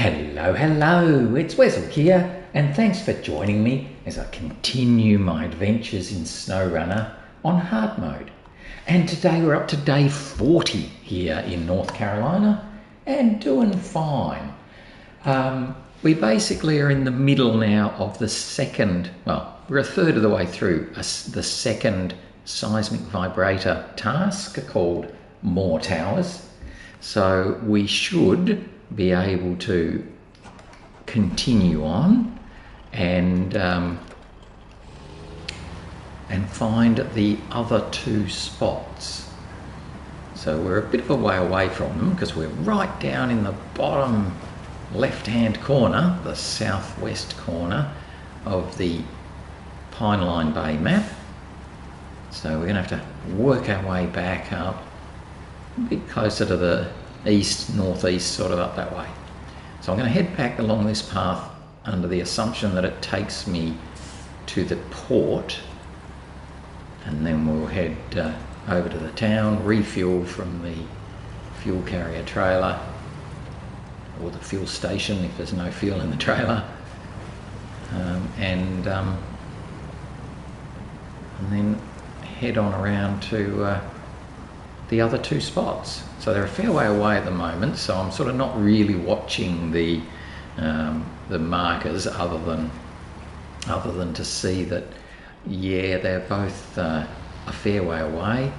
Hello, hello, it's Wessel here, and thanks for joining me as I continue my adventures in SnowRunner on hard mode. And today we're up to day 40 here in North Carolina and doing fine. We basically are in the middle now of the second, well, we're a third of the way through the second seismic vibrator task called More Towers. So we should be able to continue on and find the other two spots. So we're a bit of a way away from them because we're right down in the bottom left-hand corner, the southwest corner of the Pineline Bay map. So we're going to have to work our way back up a bit closer to the east, northeast, sort of up that way. So I'm going to head back along this path under the assumption that it takes me to the port, and then we'll head over to the town, refuel from the fuel carrier trailer or the fuel station if there's no fuel in the trailer, and then head on around to the other two spots. So they're a fair way away at the moment, so I'm sort of not really watching the markers other than to see that, yeah, they're both a fair way away.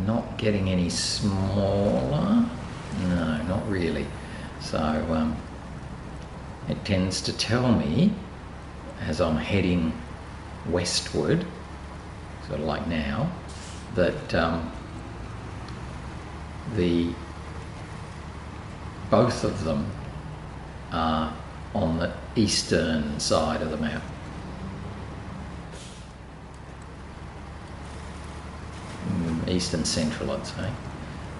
Not getting any smaller, no, not really. So it tends to tell me as I'm heading westward, sort of like now, that both of them are on the eastern side of the map. Eastern central, I'd say.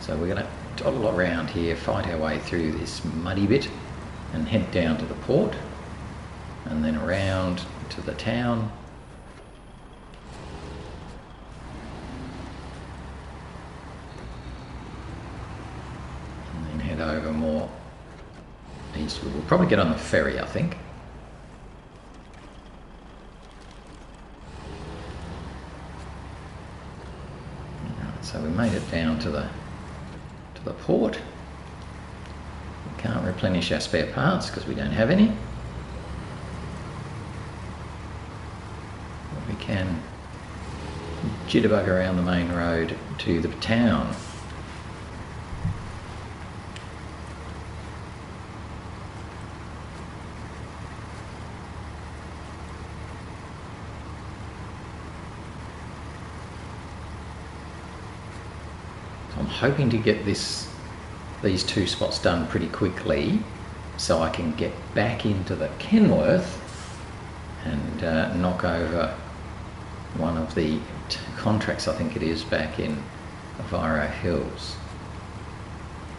So we're going to toddle around here, fight our way through this muddy bit and head down to the port and then around to the town. Over more eastward. We'll probably get on the ferry, I think. So we made it down to the port. We can't replenish our spare parts because we don't have any. But we can jitterbug around the main road to the town. I'm hoping to get these two spots done pretty quickly so I can get back into the Kenworth and knock over one of the contracts, I think it is, back in Oviro Hills.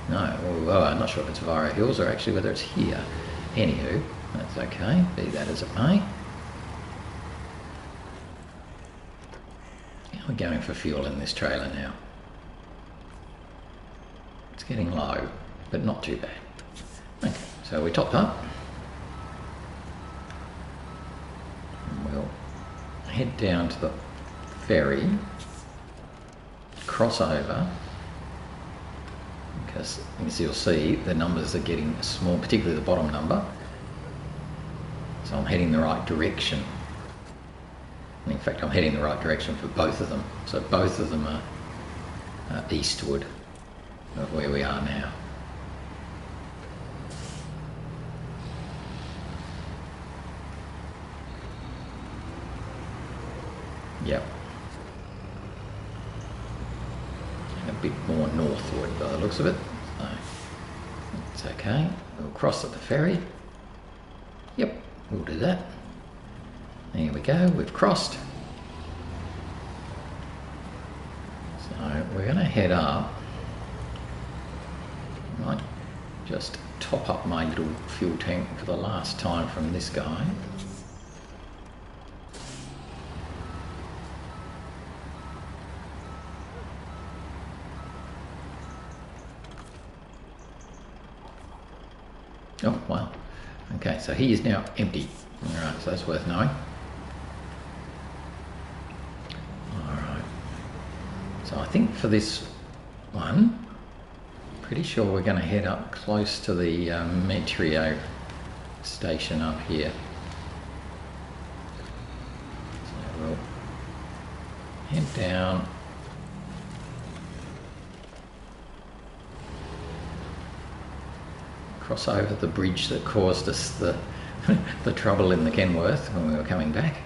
No, well, I'm not sure if it's Oviro Hills or actually whether it's here. Anywho, that's okay, be that as it may. Yeah, we're going for fuel in this trailer now. It's getting low, but not too bad. Okay, so we topped up. And we'll head down to the ferry, cross over, because as you'll see, the numbers are getting small, particularly the bottom number. So I'm heading the right direction. In fact, I'm heading the right direction for both of them. So both of them are eastward of where we are now. Yep. And a bit more northward by the looks of it. So it's okay. We'll cross at the ferry. Yep, we'll do that. There we go, we've crossed. So we're going to head up. Right, just top up my little fuel tank for the last time from this guy. Oh, wow. Okay, so he is now empty. Alright, so that's worth knowing. Alright. So I think for this one, pretty sure we're going to head up close to the Meteo station up here. So we'll head down. Cross over the bridge that caused us the the trouble in the Kenworth when we were coming back.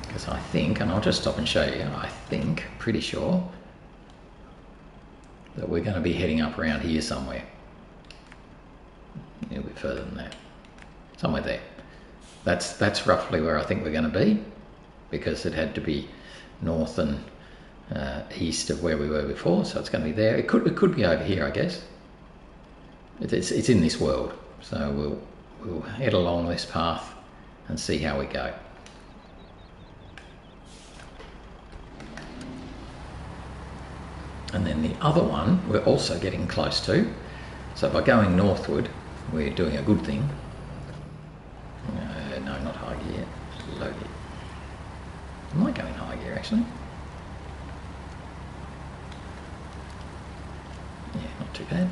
Because I think, and I'll just stop and show you, I think, pretty sure, that we're going to be heading up around here somewhere. A little bit further than that. Somewhere there. That's roughly where I think we're going to be, because it had to be north and east of where we were before, so it's going to be there. It could be over here, I guess. It's in this world, so we'll head along this path and see how we go. And then the other one we're also getting close to. So by going northward, we're doing a good thing. No, not high gear, low gear. Am I going high gear actually? Yeah, not too bad.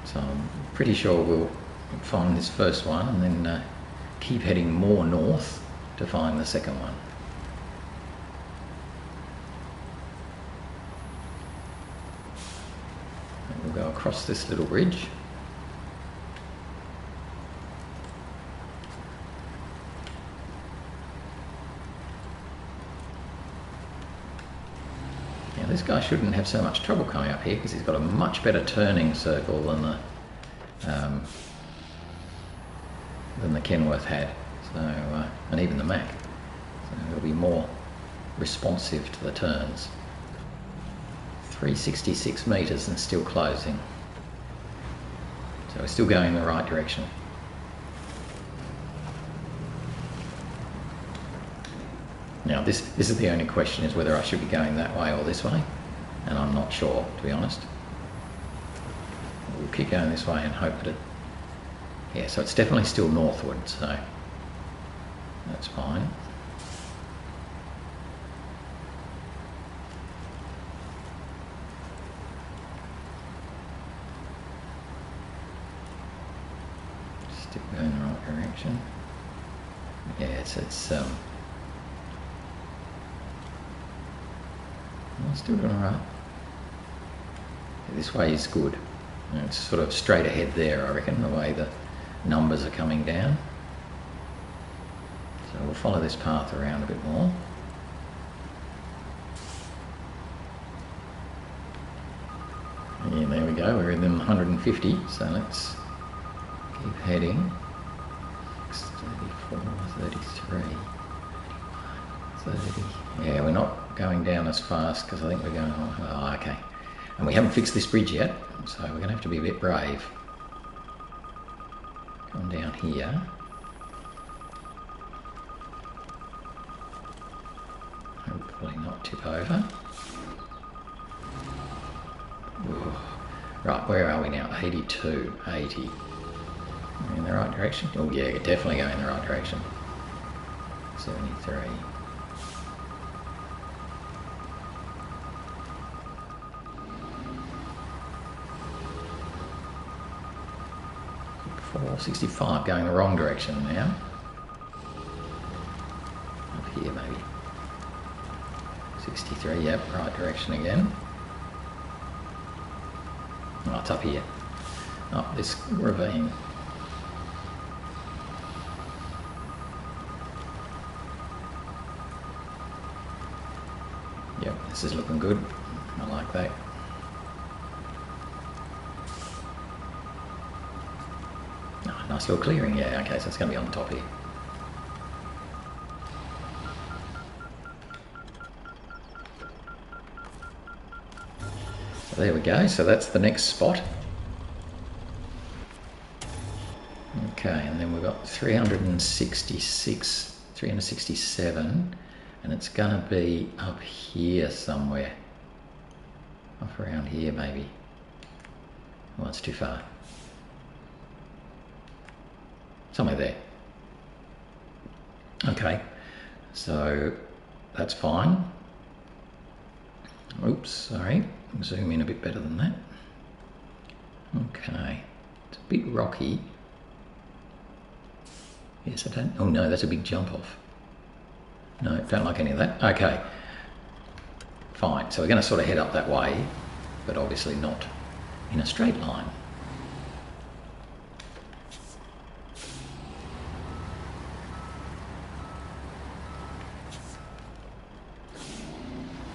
So I'm pretty sure we'll find this first one and then keep heading more north to find the second one. And we'll go across this little bridge. Now this guy shouldn't have so much trouble coming up here because he's got a much better turning circle than the Kenworth had, so and even the Mac, so it'll be more responsive to the turns. 366 metres and still closing, so we're still going in the right direction. Now this is the only question, is whether I should be going that way or this way, and I'm not sure, to be honest. We'll keep going this way and hope that it... Yeah, so it's definitely still northward, so that's fine. Still going in the right direction. Yeah, it's still doing alright. Yeah, this way is good. It's sort of straight ahead there, I reckon, the way the numbers are coming down. So we'll follow this path around a bit more. Yeah, there we go, we're in them 150, so let's keep heading. 34, 33, 30. Yeah, we're not going down as fast because I think we're going... Oh, okay. And we haven't fixed this bridge yet, so we're going to have to be a bit brave. Come down here. Hopefully not tip over. Ooh. Right, where are we now? 82, 80. Are we in the right direction? Oh yeah, definitely going in the right direction. 73. Or 65, going the wrong direction now. Up here maybe. 63, yep, right direction again. Oh, it's up here. Up this ravine. Yep, this is looking good. I like that. Oh, nice little clearing, yeah, okay, so it's going to be on the top here. So there we go, so that's the next spot. Okay, and then we've got 366, 367, and it's going to be up here somewhere. Off around here maybe. Oh, it's too far. Somewhere there. Okay, so that's fine. Oops, sorry. Zoom in a bit better than that. Okay, it's a bit rocky. Yes, I don't. Oh no, that's a big jump off. No, don't like any of that. Okay, fine. So we're going to sort of head up that way, but obviously not in a straight line.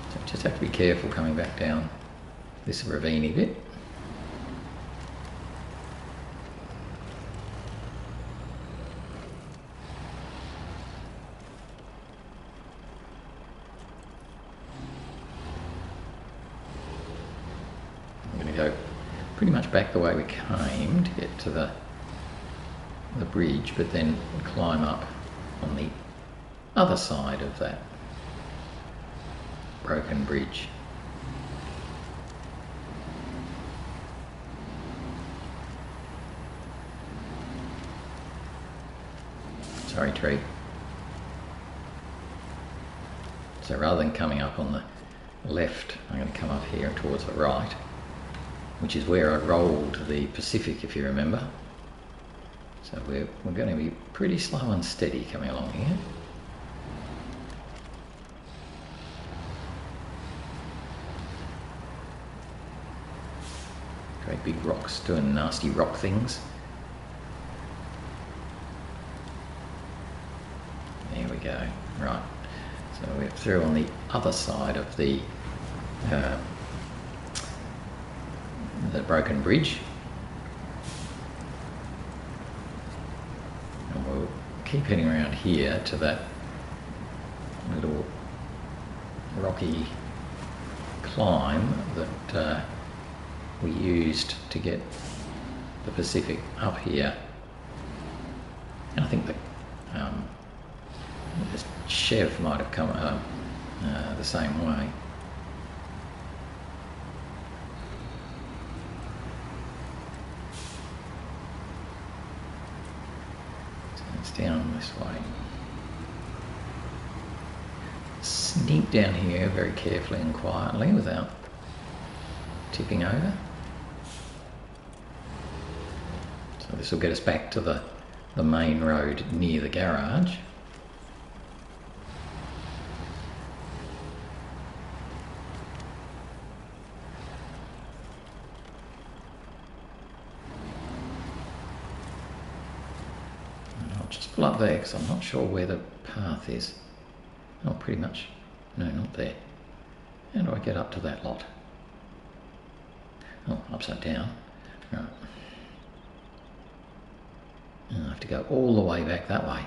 So just have to be careful coming back down this ravine-y bit. Go pretty much back the way we came to get to the bridge, but then climb up on the other side of that broken bridge. Sorry, tree. So rather than coming up on the left, I'm going to come up here towards the right, which is where I rolled the Pacific, if you remember. So we're going to be pretty slow and steady coming along here. Great big rocks doing nasty rock things. There we go. Right. So we're through on the other side of the broken bridge, and we'll keep heading around here to that little rocky climb that we used to get the Pacific up here. And I think that the Chev might have come the same way. Down this way. Sneak down here very carefully and quietly without tipping over. So this will get us back to the main road near the garage. Pull up there because I'm not sure where the path is. Oh, pretty much. No, not there. How do I get up to that lot? Oh, upside down. Right. And I have to go all the way back that way.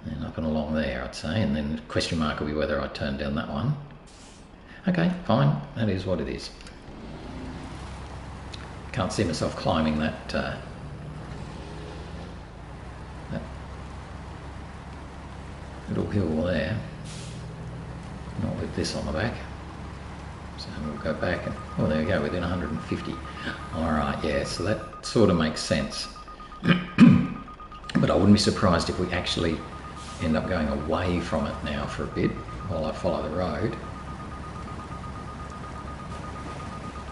And up and along there, I'd say. And then the question mark will be whether I turn down that one. Okay, fine. That is what it is. Can't see myself climbing that little hill there, not with this on the back. So we'll go back and, oh, there we go, within 150. Alright, yeah, so that sort of makes sense. But I wouldn't be surprised if we actually end up going away from it now for a bit while I follow the road.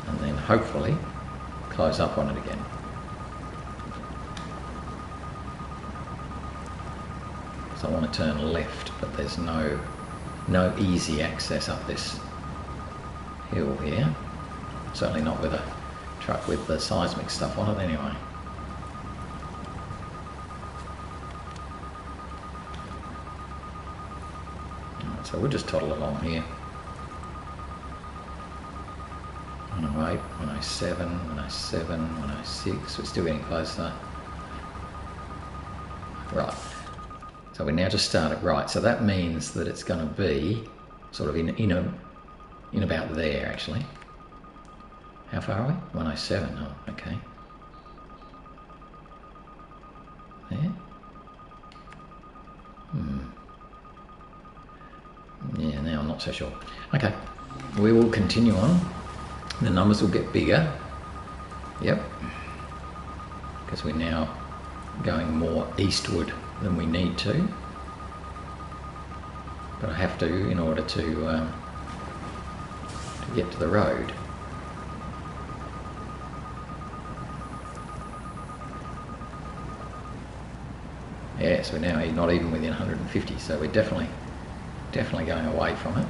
And then hopefully close up on it again. So I want to turn left, but there's no easy access up this hill here. Certainly not with a truck with the seismic stuff on it anyway. Right, so we'll just toddle along here. 108, 107, 107, 106, we're still getting closer. Right. So we now just start it right. So that means that it's going to be sort of in about there actually. How far are we? 107. Oh, okay. there. Yeah, now I'm not so sure. Okay, we will continue on. The numbers will get bigger. Yep, because we're now going more eastward than we need to. But I have to in order to get to the road. Yeah, so we're now not even within 150, so we're definitely going away from it.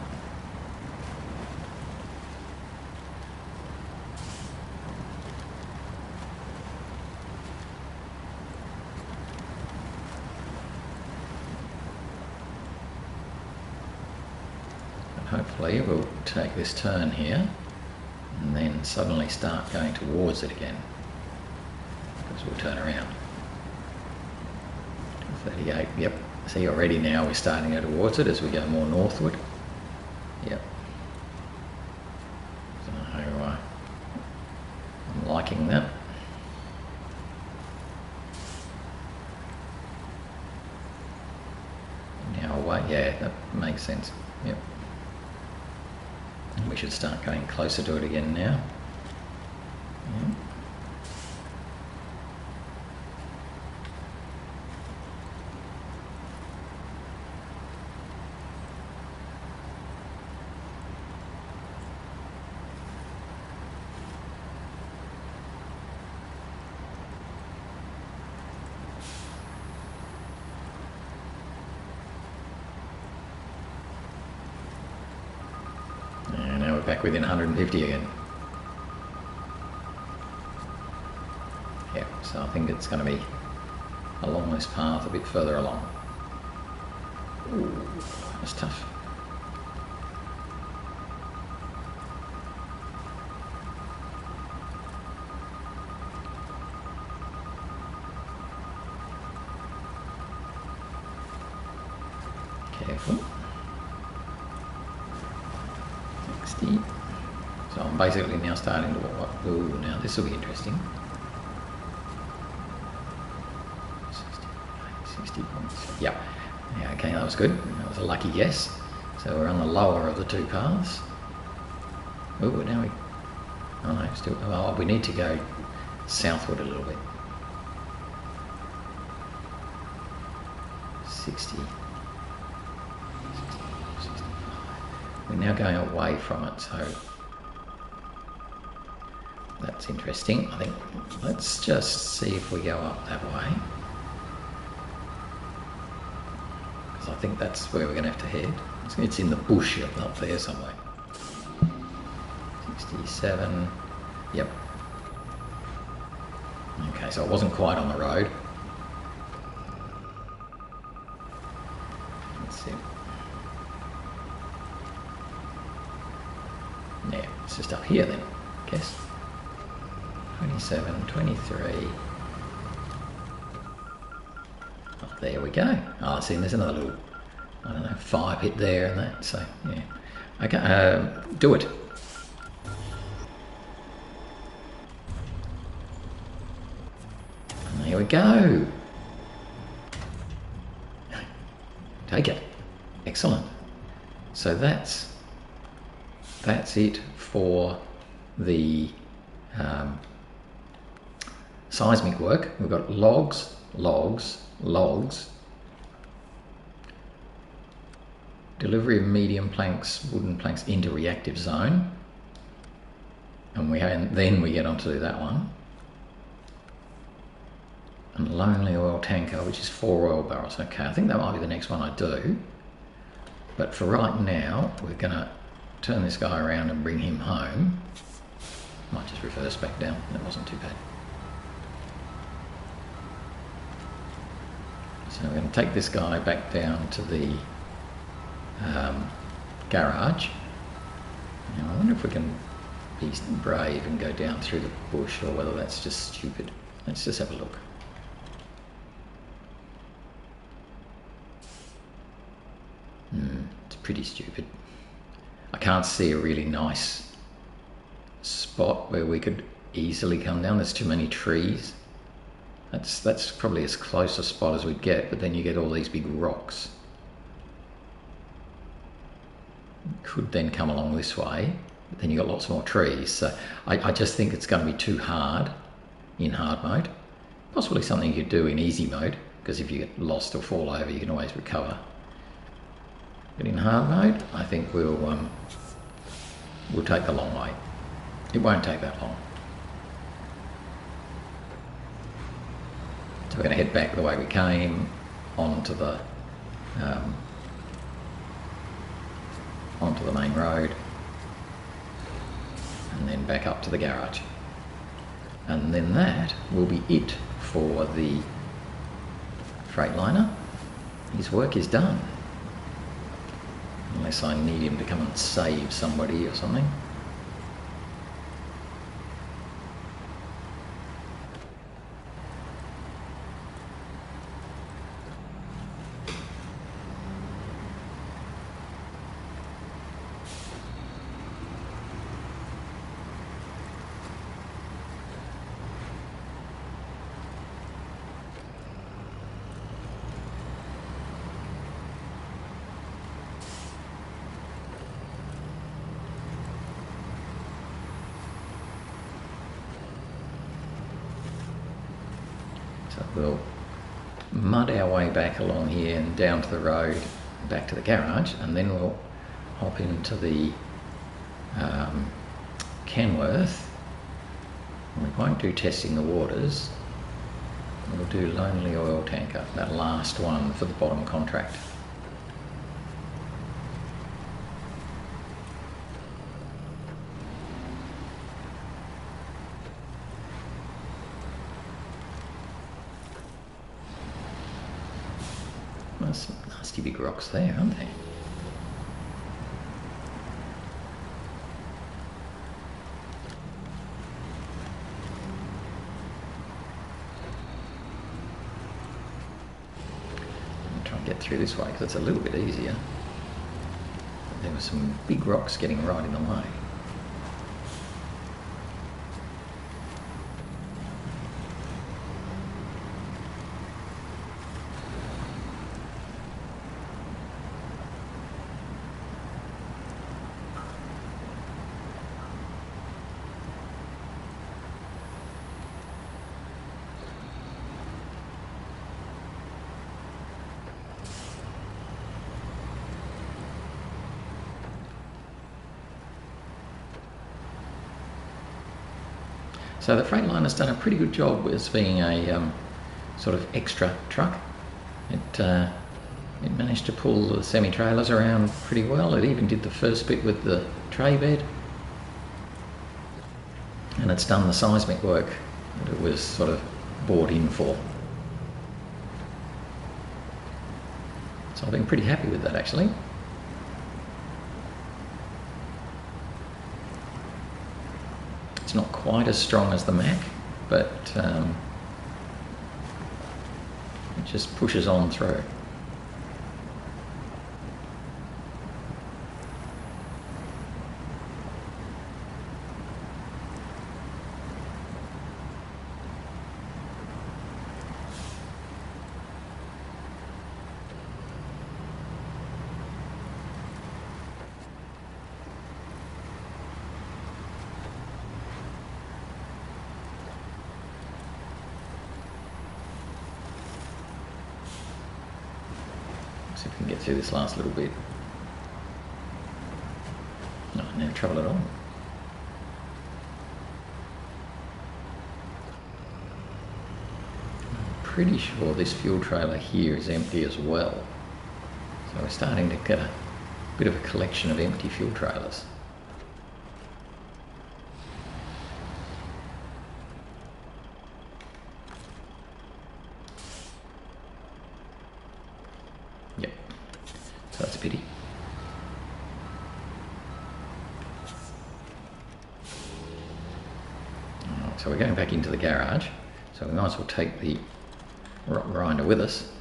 And hopefully we'll take this turn here and then suddenly start going towards it again, because we'll turn around. 38, yep. See, already now we're starting to go towards it as we go more northward. Yep. So I'm liking that. Now away, yeah, that makes sense. Yep. And we should start going closer to it again now. Yep. Back within 150 again. Yeah, so I think it's going to be along this path a bit further along. Ooh, that's tough. Careful. So I'm basically now starting to walk up. Ooh, now this will be interesting. 60 points. Yep. Yeah, okay, that was good. That was a lucky guess. So we're on the lower of the two paths. Ooh, now we... Oh no, still... Oh, we need to go southward a little bit. 60. We're now going away from it, so that's interesting. I think let's just see if we go up that way, because I think that's where we're going to have to head. It's in the bush up there somewhere. 67. Yep. Okay, so it wasn't quite on the road. Let's see. Yeah, it's just up here then, I guess. 27, 23. Oh, there we go. Oh, see, there's another little, I don't know, 5 hit there and that, so yeah. Okay, do it. And there we go. Take it. Excellent. So that's it for the seismic work. We've got logs, delivery of medium planks, wooden planks into reactive zone, and then we get on to do that one. And lonely oil tanker, which is 4 oil barrels. Okay, I think that might be the next one I do. But for right now, we're going to turn this guy around and bring him home. Might just reverse back down. That wasn't too bad. So we're going to take this guy back down to the garage. Now I wonder if we can be brave and go down through the bush, or whether that's just stupid. Let's just have a look. It's pretty stupid. I can't see a really nice spot where we could easily come down. There's too many trees. That's probably as close a spot as we'd get, but then you get all these big rocks. Could then come along this way, but then you've got lots more trees. So I just think it's going to be too hard in hard mode. Possibly something you could do in easy mode, because if you get lost or fall over, you can always recover. But in hard mode, I think we'll take the long way. It won't take that long. So we're going to head back the way we came onto the main road, and then back up to the garage. And then that will be it for the Freightliner. His work is done. Unless I need him to come and save somebody or something. So we'll mud our way back along here and down to the road, back to the garage, and then we'll hop into the Kenworth. We won't do testing the waters. We'll do Lonely Oil Tanker, that last one for the bottom contract. There's some nasty big rocks there, aren't they? I'll try and get through this way because it's a little bit easier. But there were some big rocks getting right in the way. So the Freightliner's done a pretty good job as being a sort of extra truck. It managed to pull the semi-trailers around pretty well. It even did the first bit with the tray bed. And it's done the seismic work that it was sort of bought in for. So I've been pretty happy with that actually. It's not quite as strong as the Mac, but it just pushes on through. See if we can get through this last little bit. No, no trouble at all. I'm pretty sure this fuel trailer here is empty as well. So we're starting to get a bit of a collection of empty fuel trailers. Yep, so that's a pity. Alright, so we're going back into the garage, so we might as well take the rock grinder with us.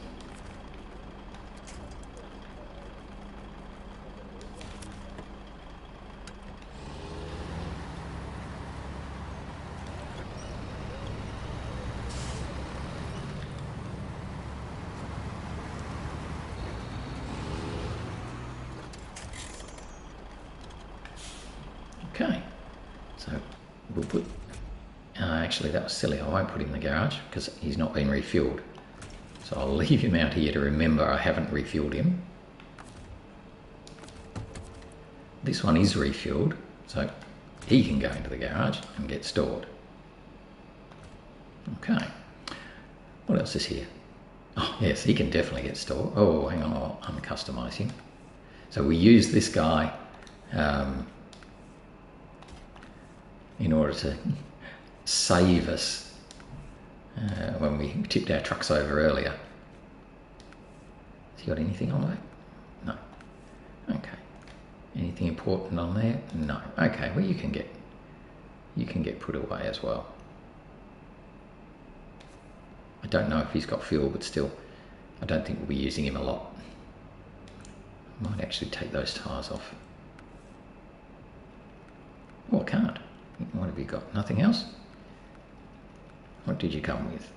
actually that was silly. I won't put him in the garage because he's not been refueled. So I'll leave him out here to remember I haven't refueled him. This one is refueled, so he can go into the garage and get stored. Okay. What else is here? Oh, yes, he can definitely get stored. Oh, hang on, I'll uncustomize him. So we use this guy in order to save us when we tipped our trucks over earlier. Has he got anything on that? No. Okay. Anything important on there? No. Okay, well you can get put away as well. I don't know if he's got fuel, but still, I don't think we'll be using him a lot. Might actually take those tyres off. Oh, I can't. What have you got? Nothing else? What did you come with?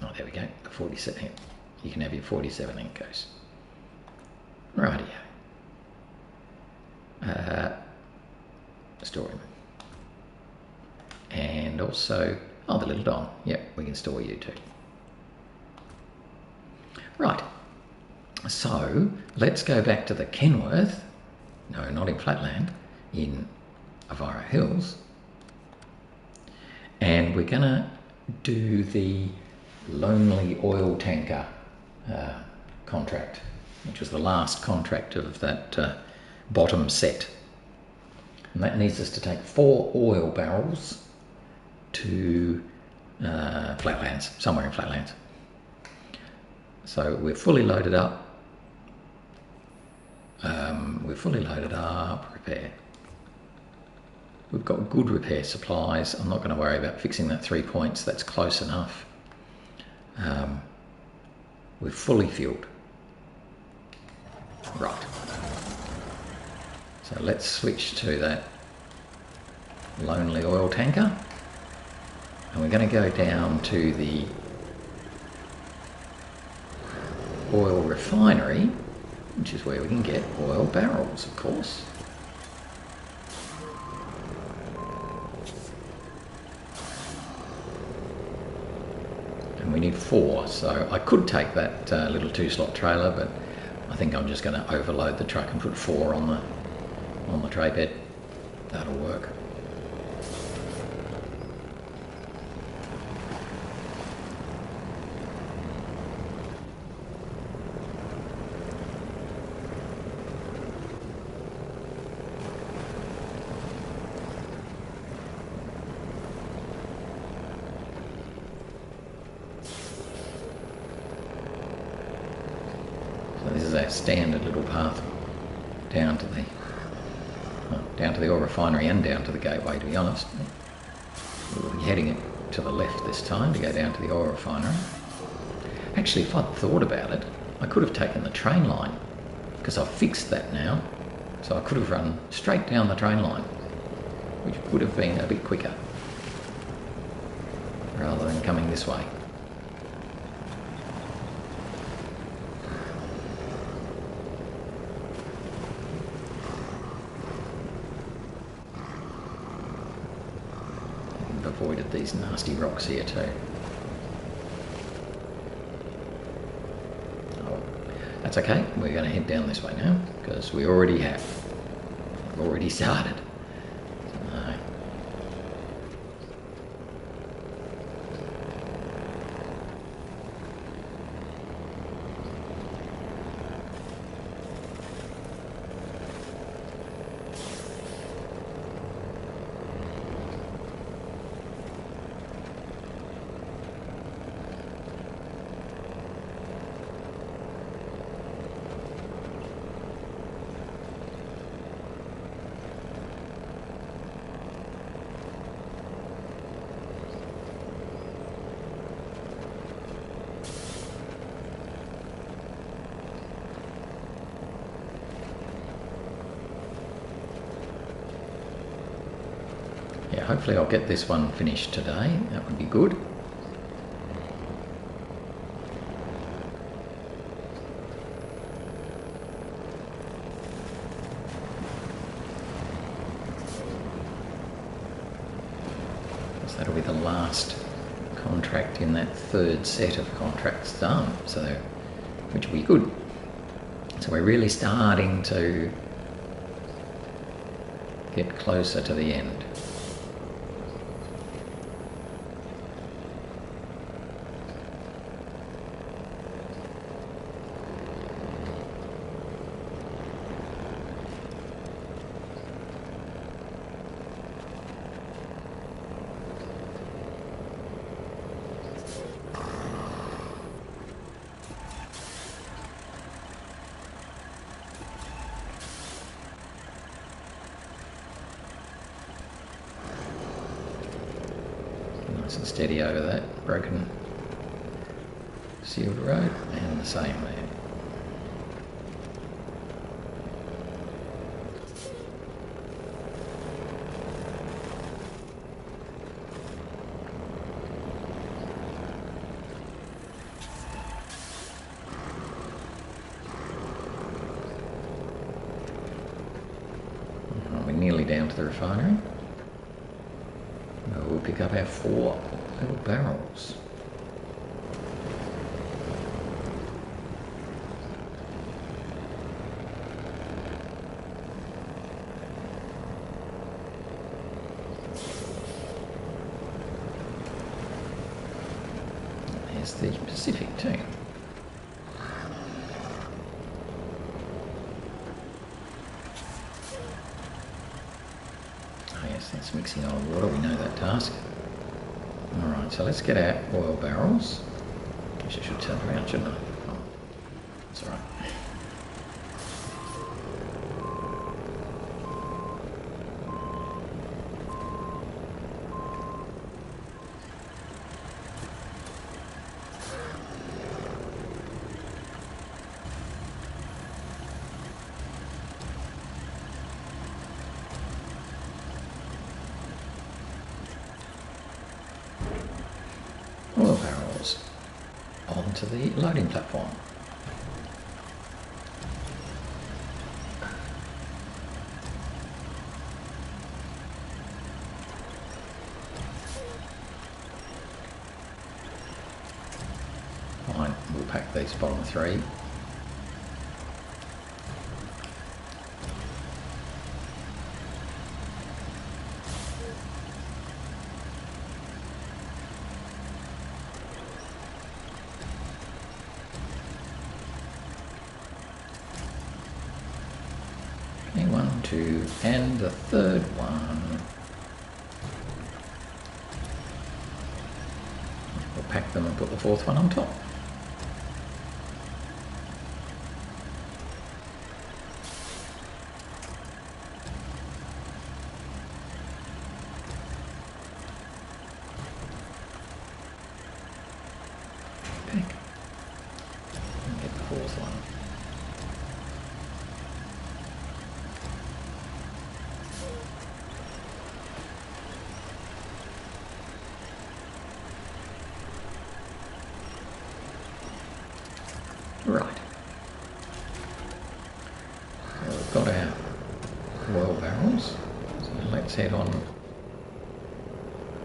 Oh, there we go. The 47. You can have your 47 Encos. Rightio. Store him. And also, oh, the little Don. Yep, we can store you too. Right. So, let's go back to the Kenworth. No, not in Flatland. In Oviro Hills. And we're going to do the Lonely Oil Tanker contract, which was the last contract of that bottom set. And that needs us to take 4 oil barrels to Flatlands, somewhere in Flatlands. So we're fully loaded up. Repair. We've got good repair supplies. I'm not going to worry about fixing that 3 points. That's close enough. We're fully fueled. Right. So let's switch to that Lonely Oil Tanker. And we're going to go down to the Oil Refinery, which is where we can get oil barrels, of course. And we need 4, so I could take that little 2-slot trailer, but I think I'm just going to overload the truck and put 4 on the tray bed. That'll work. This is our standard little path down to the Oil Refinery and down to the gateway, to be honest. We'll be heading it to the left this time to go down to the Oil Refinery. Actually, if I'd thought about it, I could have taken the train line, because I've fixed that now. So I could have run straight down the train line, which would have been a bit quicker, rather than coming this way. Avoided these nasty rocks here too. Oh, that's okay. We're going to head down this way now because we already have. We've already started. Yeah, hopefully I'll get this one finished today. That would be good. So that'll be the last contract in that third set of contracts done, so which will be good. So we're really starting to get closer to the end. Nice and steady over that broken sealed road, and the same there. We're nearly down to the refinery. We'll pick up our 4 little barrels. There's the Pacific too. That's mixing oil water, we know that task. Alright, so let's get our oil barrels. I should turn around, shouldn't I? Oh, that's alright. Oil barrels onto the loading platform. Fine, we'll pack these bottom 3. Okay, 1, 2, and the third one. We'll pack them and put the 4th one on top. Pack. And get the 4th one. Right, so we've got our oil barrels, so let's head on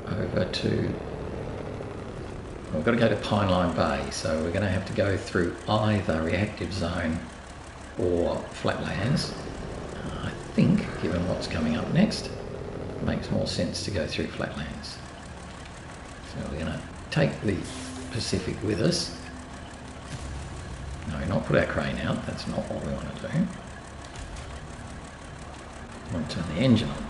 over to, we've got to go to Pineline Bay, so we're going to have to go through either reactive zone or Flatlands. I think, given what's coming up next, it makes more sense to go through Flatlands. So we're going to take the Pacific with us. No, not put our crane out, that's not what we want to do. We want to turn the engine on.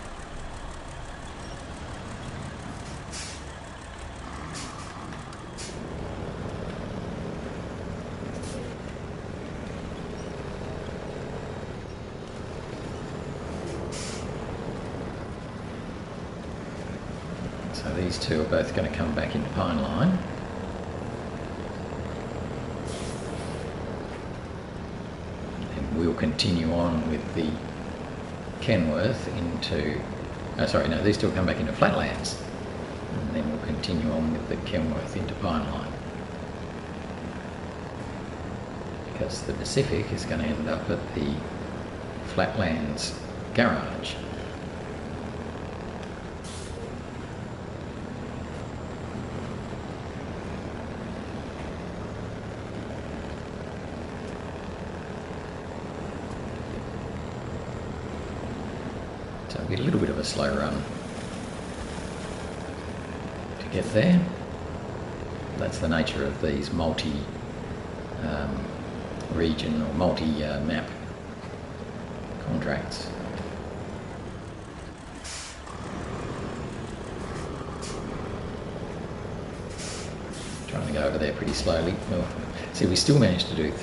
So these two are both going to come back into Pineline. We'll continue on with the Kenworth into, oh sorry, no, these two will come back into Flatlands, and then we'll continue on with the Kenworth into Pineline, because the Pacific is going to end up at the Flatlands garage. be a little bit of a slow run to get there. That's the nature of these multi-region or multi-map contracts. Trying to go over there pretty slowly. Well, see, we still managed to do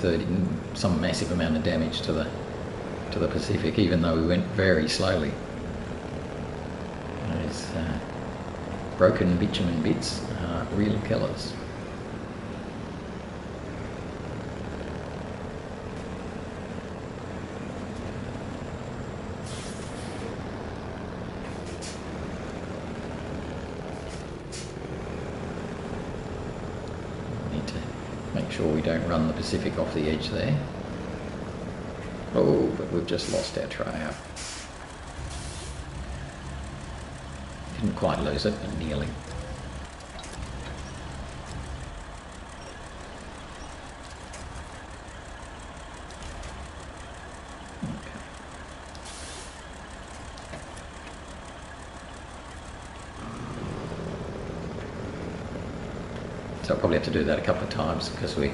some massive amount of damage to the Pacific, even though we went very slowly. Those broken bitumen bits are real killers. Need to make sure we don't run the Pacific off the edge there. Oh, but we've just lost our trail. Didn't quite lose it, but nearly. Okay. So I'll probably have to do that a couple of times because we're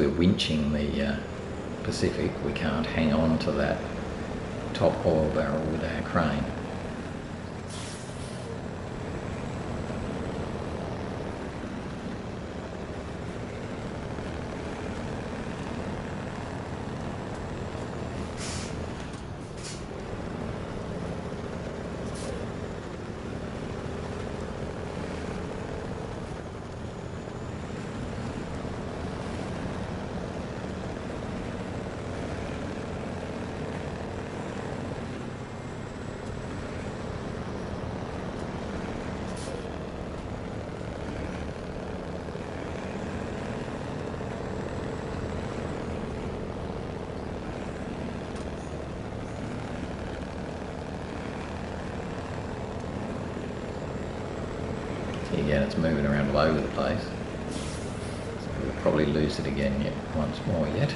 winching the Pacific. We can't hang on to that top oil barrel with our crane. Again, it's moving around all over the place. So we'll probably lose it again once more yet.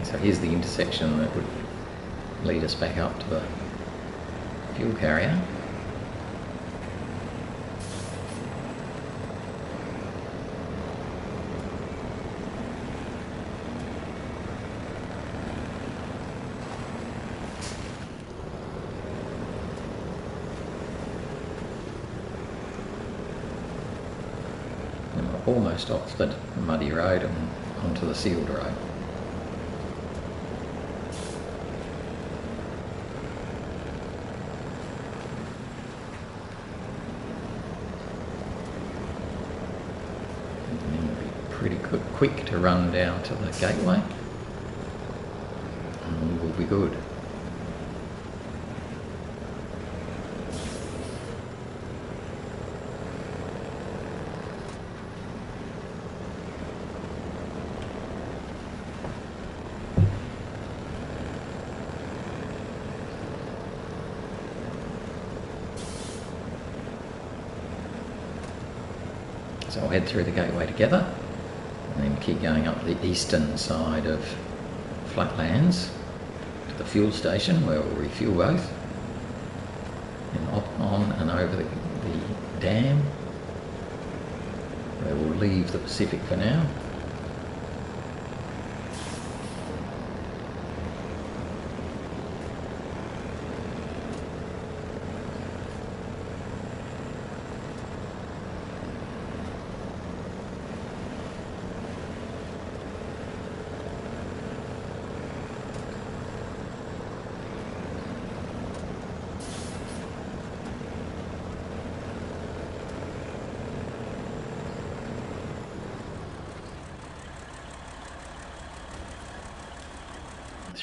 So here's the intersection that would lead us back up to the fuel carrier. And we're almost off the muddy road and onto the sealed road. Pretty quick to run down to the gateway and we'll be good. So I'll head through the gateway together. And then keep going up the eastern side of Flatlands to the fuel station where we'll refuel both. And on and over the dam where we'll leave the Pacific for now.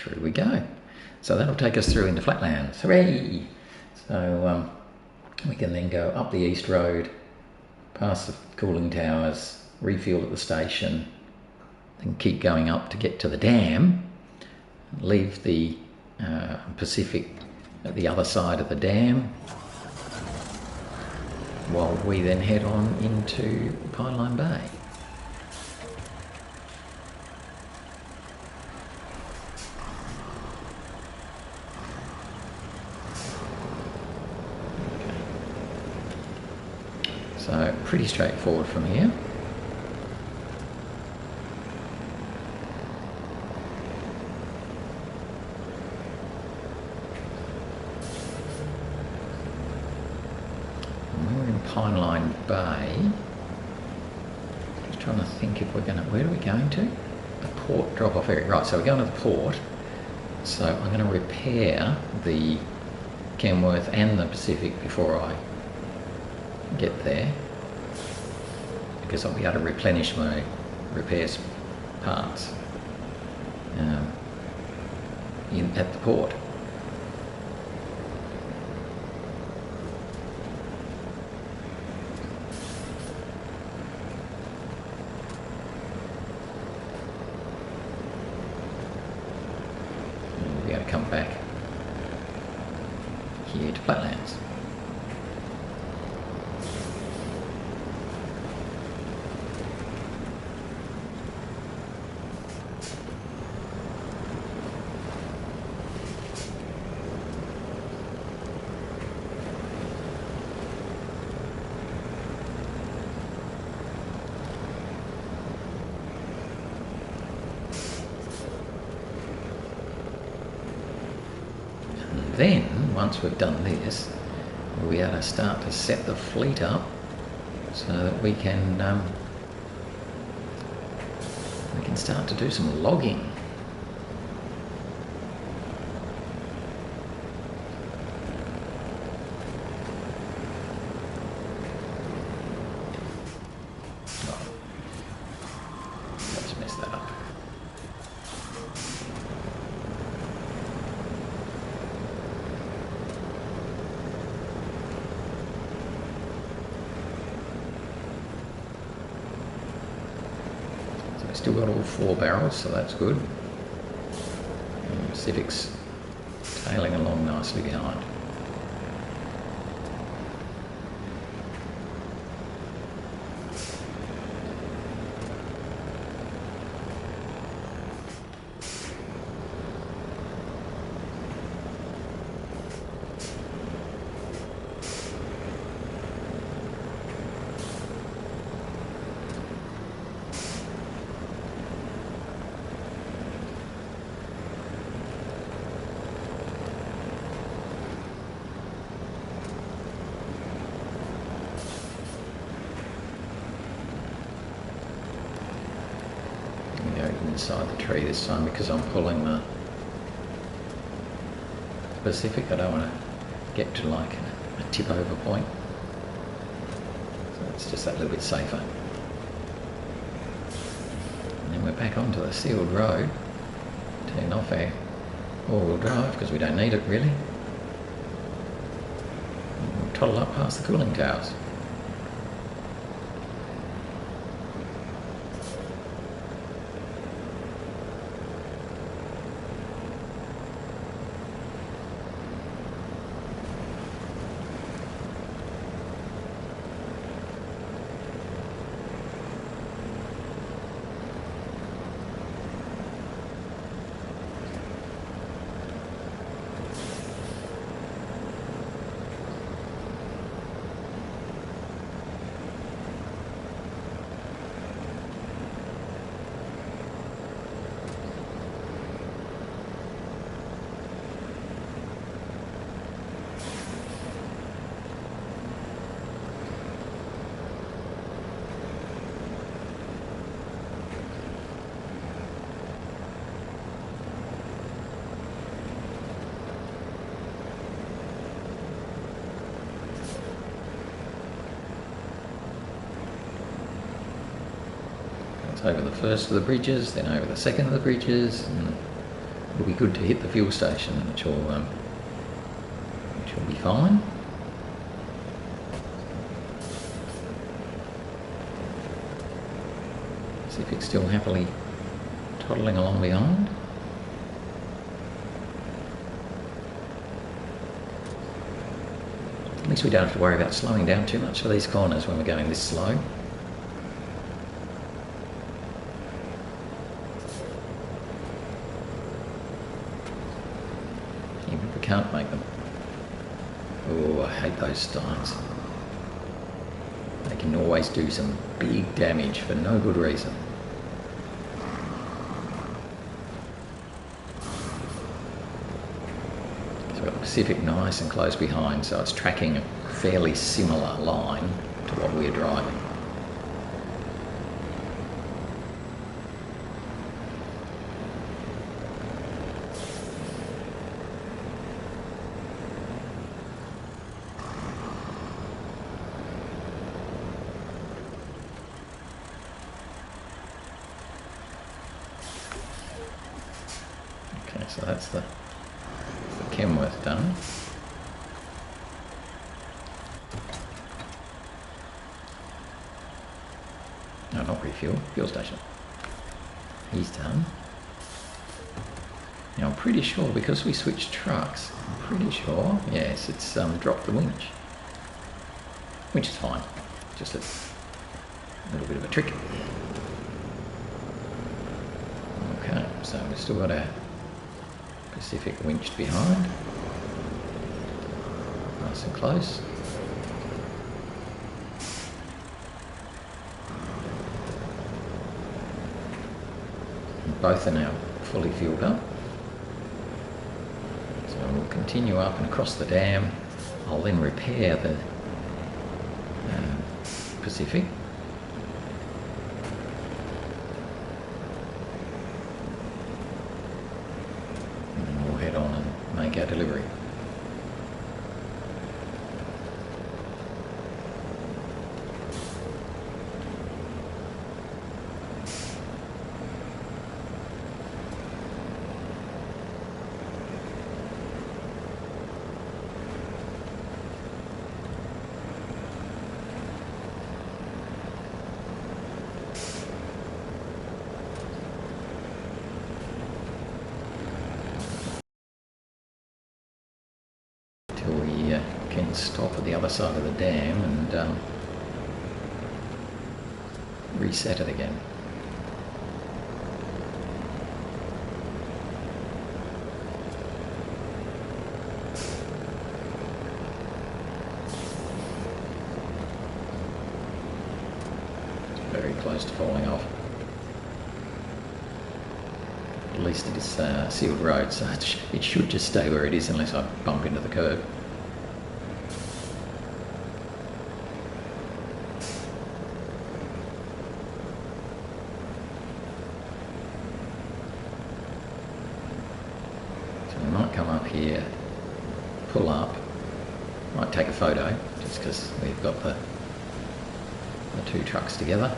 through we go. So that'll take us through into Flatlands. Hooray! So we can then go up the East Road, past the cooling towers, refuel at the station, then keep going up to get to the dam, leave the Pacific at the other side of the dam, while we then head on into Pineline Bay. So pretty straightforward from here. We're in Pineline Bay. Just trying to think if we're going to, where are we going to? The port drop-off area. Right, so we're going to the port. So I'm going to repair the Kenworth and the Pacific before I get there, because I'll be able to replenish my repairs parts at the port. And we'll be able to come back here to Flatlands. Then, once we've done this, we'll be able to start to set the fleet up so that we can start to do some logging. Oh, let's mess that up. Still got all 4 barrels, so that's good. And Pacific's tailing along nicely behind. Inside the tree this time because I'm pulling the Pacific. I don't want to get to like a tip over point, so it's just that little bit safer. And then we're back onto the sealed road, turn off our all-wheel drive because we don't need it really. And we'll toddle up past the cooling towers. Over the first of the bridges, then over the second of the bridges, and it'll be good to hit the fuel station, which will be fine. Pacific's still happily toddling along behind. At least we don't have to worry about slowing down too much for these corners when we're going this slow. Even if we can't make them. Oh, I hate those styles. They can always do some big damage for no good reason. So we've got the Pacific nice and close behind, so it's tracking a fairly similar line to what we're driving. So that's the Kenworth done. No, not refuel, fuel station. He's done. Now I'm pretty sure, because we switched trucks, I'm pretty sure, yes, it's dropped the winch. Which is fine, just a little bit of a trick. Okay, so we've still got our Pacific winched behind, nice and close. And both are now fully fueled up. So we'll continue up and across the dam. I'll then repair the Pacific. Make our delivery. Can stop at the other side of the dam and reset it again. It's very close to falling off. At least it is a sealed road, so it should just stay where it is unless I bump into the curb. Come up here, pull up, might take a photo just because we've got the two trucks together,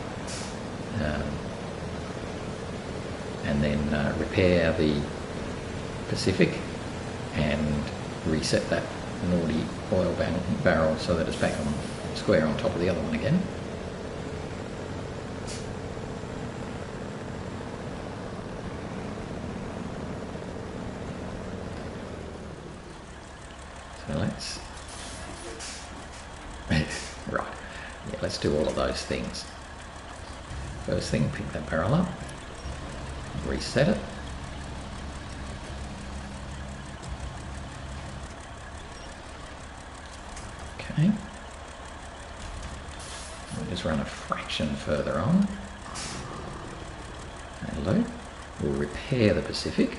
and then repair the Pacific and reset that naughty oil barrel so that it's back on square on top of the other one again. So let's, right, yeah, let's do all of those things. First thing, pick that barrel up, reset it. Okay. We'll just run a fraction further on. Hello. We'll repair the Pacific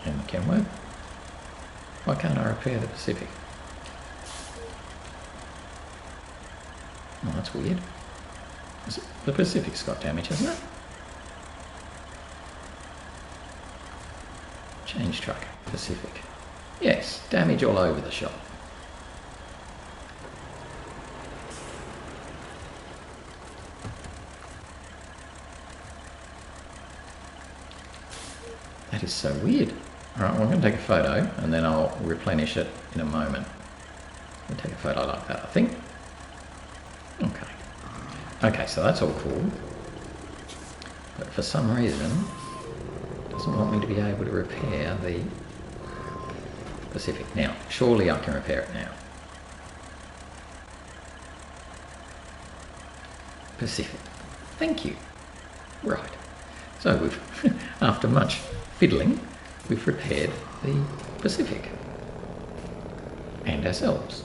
and the Kenworth. Why can't I repair the Pacific? Oh, that's weird. The Pacific's got damage, hasn't it? Change truck, Pacific. Yes, damage all over the shop. is so weird. Alright, well, I'm going to take a photo and then I'll replenish it in a moment. I'll take a photo like that, I think. Okay. Okay, so that's all cool. But for some reason, it doesn't want me to be able to repair the Pacific. Now, surely I can repair it now. Pacific. Thank you. Right. So we've, after much fiddling, we've repaired the Pacific. And ourselves.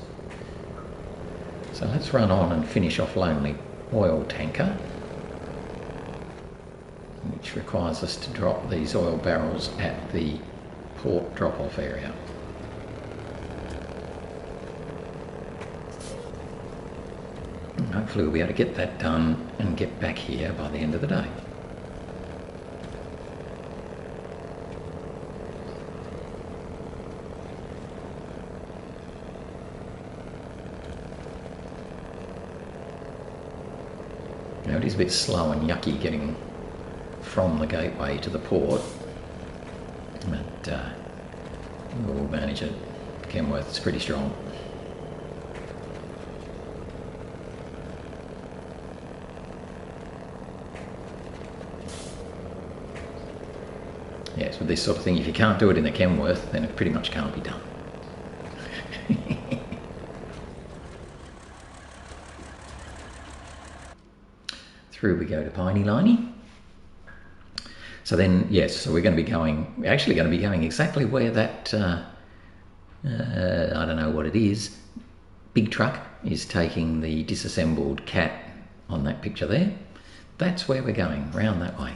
So let's run on and finish off Lonely Oil Tanker, which requires us to drop these oil barrels at the port drop-off area. And hopefully we'll be able to get that done and get back here by the end of the day. Now it is a bit slow and yucky getting from the gateway to the port, but we'll manage it. Kenworth is pretty strong. Yes, with this sort of thing, if you can't do it in the Kenworth, then it pretty much can't be done. Through we go to Pineline. So then, yes, so we're going to be going, we're actually going to be going exactly where that, I don't know what it is, big truck is taking the disassembled cat on that picture there. That's where we're going, round that way.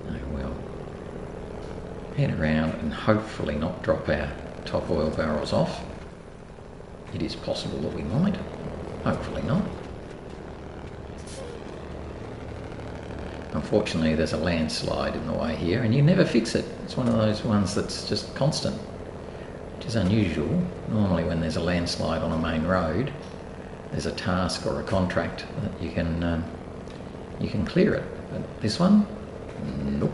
So we'll head around and hopefully not drop our top oil barrels off. It is possible that we might, hopefully not. Unfortunately, there's a landslide in the way here and you never fix it. It's one of those ones that's just constant, which is unusual. Normally when there's a landslide on a main road, there's a task or a contract that you can clear it. But this one, nope.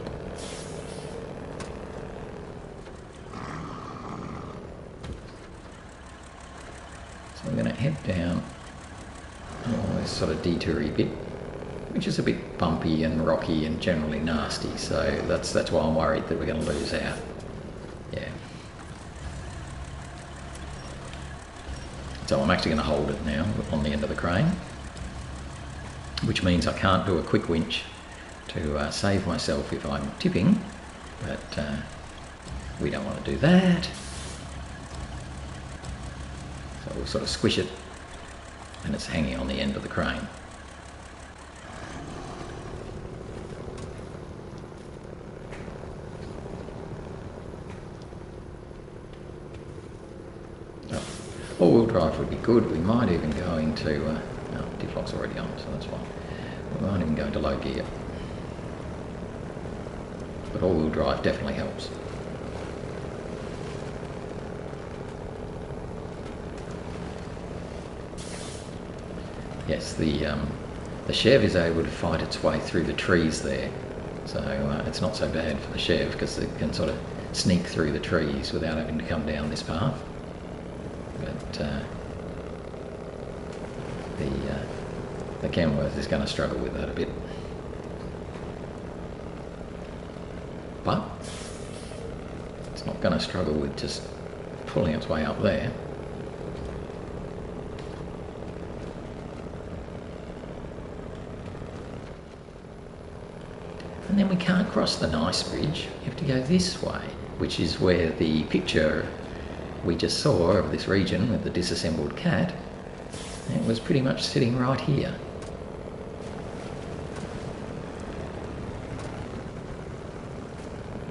So we're going to head down this sort of detoury bit, which is a bit bumpy and rocky and generally nasty. So that's why I'm worried that we're going to lose out. Yeah. So I'm actually going to hold it now on the end of the crane, which means I can't do a quick winch to save myself if I'm tipping, but we don't want to do that. So we'll sort of squish it and it's hanging on the end of the crane. All-wheel drive would be good. We might even go into, no, diff lock's already on, so that's fine. We might even go into low gear. But all-wheel drive definitely helps. Yes, the Chev is able to fight its way through the trees there, so it's not so bad for the Chev because it can sort of sneak through the trees without having to come down this path. But the Kenworth is going to struggle with that a bit. But it's not going to struggle with just pulling its way up there. And then we can't cross the nice bridge. You have to go this way, which is where the picture we just saw of this region with the disassembled cat, it was pretty much sitting right here.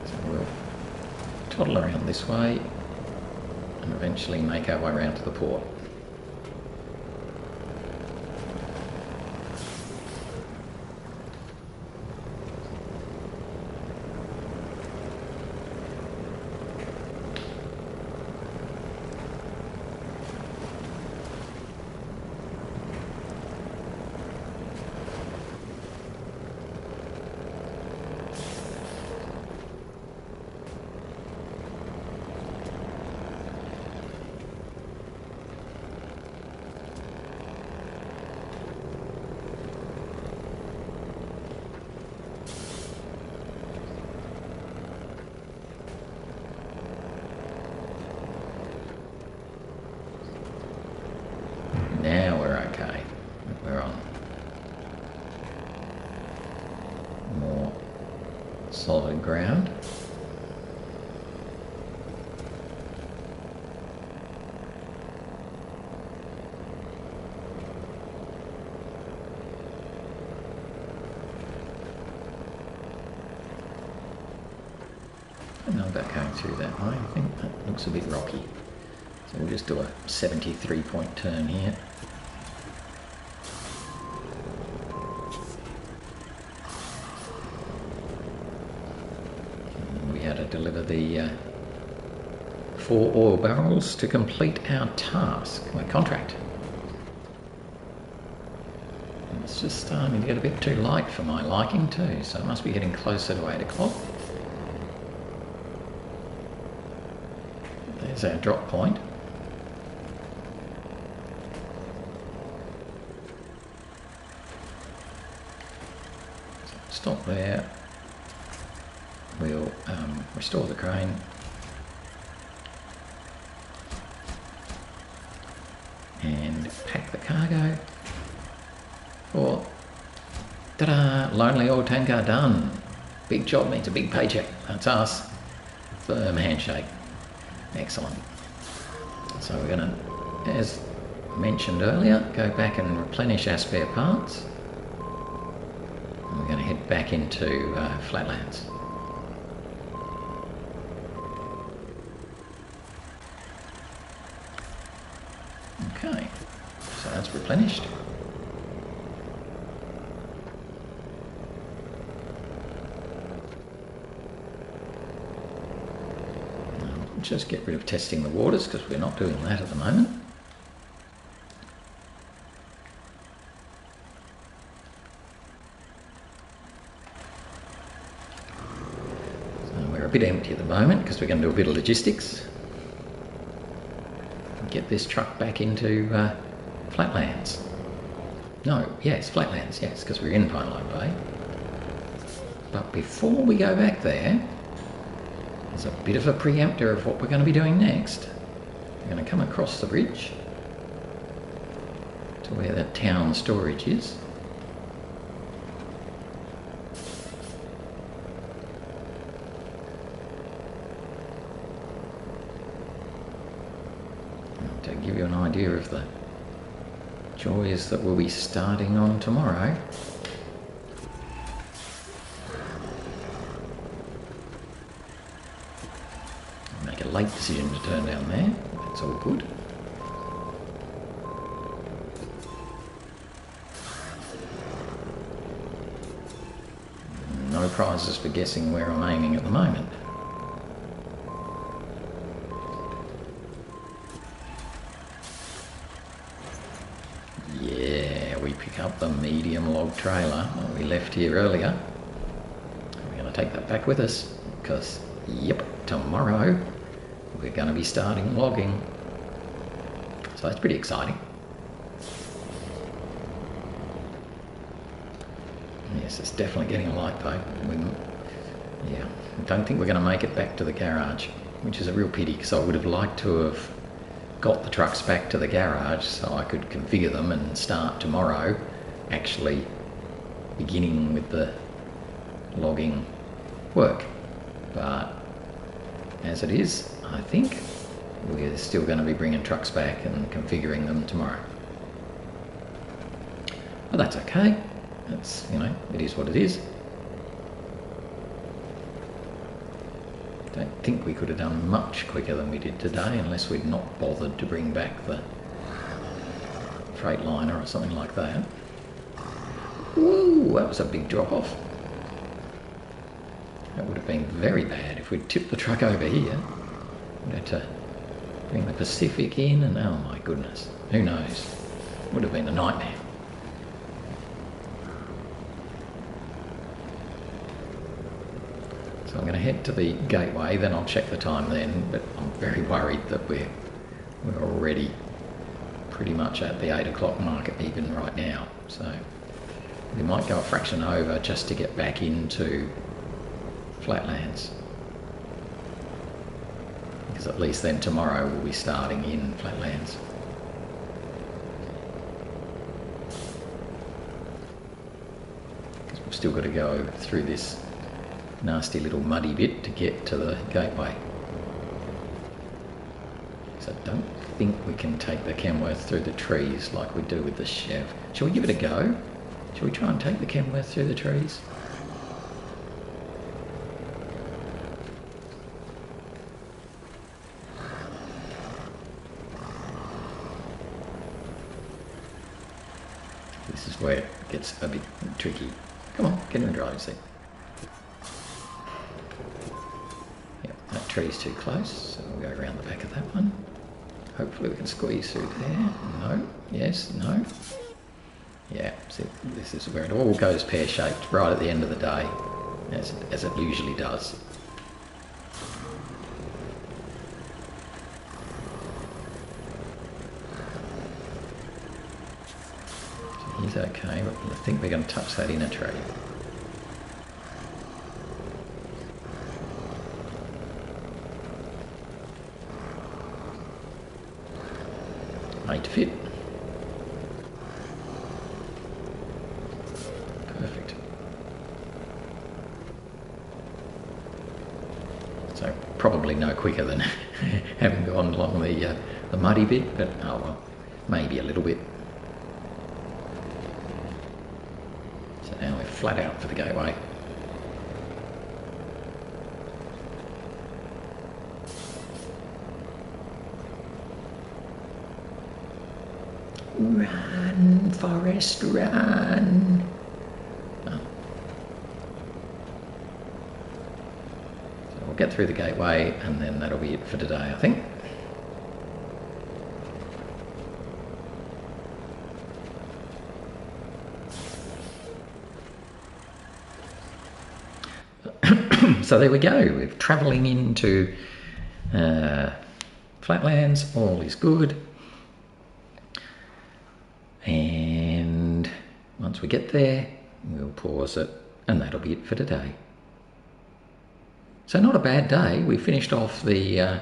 So we'll toddle around this way and eventually make our way around to the port. solid ground. I don't know about going through that way. I think that looks a bit rocky. So we'll just do a 73-point turn here. And we had to deliver the 4 oil barrels to complete our task, our contract. And it's just starting to get a bit too light for my liking too, so it must be getting closer to 8 o'clock. There's our drop point. Stop there. We'll restore the crane. And pack the cargo. For, ta-da, lonely oil tanker done. Big job means a big paycheck. That's us. Firm handshake. Excellent. So we're going to, as mentioned earlier, go back and replenish our spare parts. And we're going to head back into Flatlands. Okay, so that's replenished. Just get rid of testing the waters because we're not doing that at the moment. So we're a bit empty at the moment because we're going to do a bit of logistics. Get this truck back into Flatlands. No, yes, Flatlands, yes, because we're in Pineline Bay. But before we go back there, there's a bit of a preemptor of what we're going to be doing next. We're going to come across the bridge to where that town storage is. And to give you an idea of the joys that we'll be starting on tomorrow. Late decision to turn down there. That's all good. No prizes for guessing where I'm aiming at the moment. Yeah, we pick up the medium log trailer that we left here earlier. We're going to take that back with us because, yep, tomorrow we're going to be starting logging. So that's pretty exciting. Yes, it's definitely getting a light though. Yeah, I don't think we're going to make it back to the garage, which is a real pity because I would have liked to have got the trucks back to the garage so I could configure them and start tomorrow actually beginning with the logging work. But as it is, I think we're still going to be bringing trucks back and configuring them tomorrow. But that's okay. That's, you know, it is what it is. Don't think we could have done much quicker than we did today unless we'd not bothered to bring back the Freightliner or something like that. Whoa, that was a big drop off. That would have been very bad if we'd tipped the truck over here. We'd had to bring the Pacific in and oh my goodness, who knows? Would have been a nightmare. So I'm going to head to the gateway, then I'll check the time then, but I'm very worried that we're already pretty much at the 8 o'clock mark even right now. So we might go a fraction over just to get back into Flatlands. Because at least then tomorrow we'll be starting in Flatlands. Because we've still got to go through this nasty little muddy bit to get to the gateway. So I don't think we can take the Kenworth through the trees like we do with the Chev. Shall we give it a go? Shall we try and take the Kenworth through the trees? This is where it gets a bit tricky. Come on, get in the driving seat. Yep, that tree's too close, so we'll go around the back of that one. Hopefully we can squeeze through there. No, yes, no. Yeah, see, this is where it all goes pear-shaped right at the end of the day, as it usually does. So he's okay, but I think we're going to touch that inner tree. Made to fit. Perfect. So probably no quicker than having gone along the muddy bit, but oh well, maybe a little bit. So now we're flat out for the gateway. Run, Forrest, run! Oh. So we'll get through the gateway and then that'll be it for today, I think. So there we go, we're travelling into Flatlands, all is good. And once we get there, we'll pause it, and that'll be it for today. So not a bad day. We finished off the,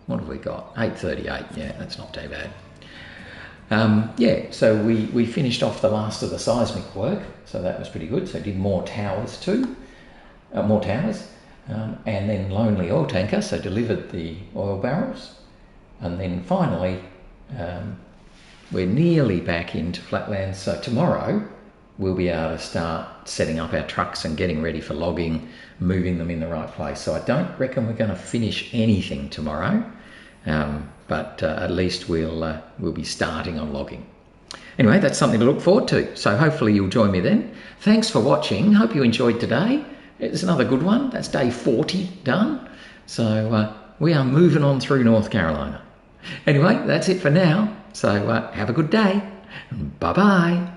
what have we got? 8:38, yeah, that's not too bad. Yeah, so we finished off the last of the seismic work, so that was pretty good. So did more towers too, and then Lonely Oil Tanker, so delivered the oil barrels. And then finally, we're nearly back into Flatlands, so tomorrow we'll be able to start setting up our trucks and getting ready for logging, moving them in the right place. So I don't reckon we're going to finish anything tomorrow, but at least we'll be starting on logging. Anyway, that's something to look forward to, so hopefully you'll join me then. Thanks for watching, hope you enjoyed today. It's another good one, that's day 40 done, so we are moving on through North Carolina. Anyway, that's it for now. So have a good day. Bye-bye.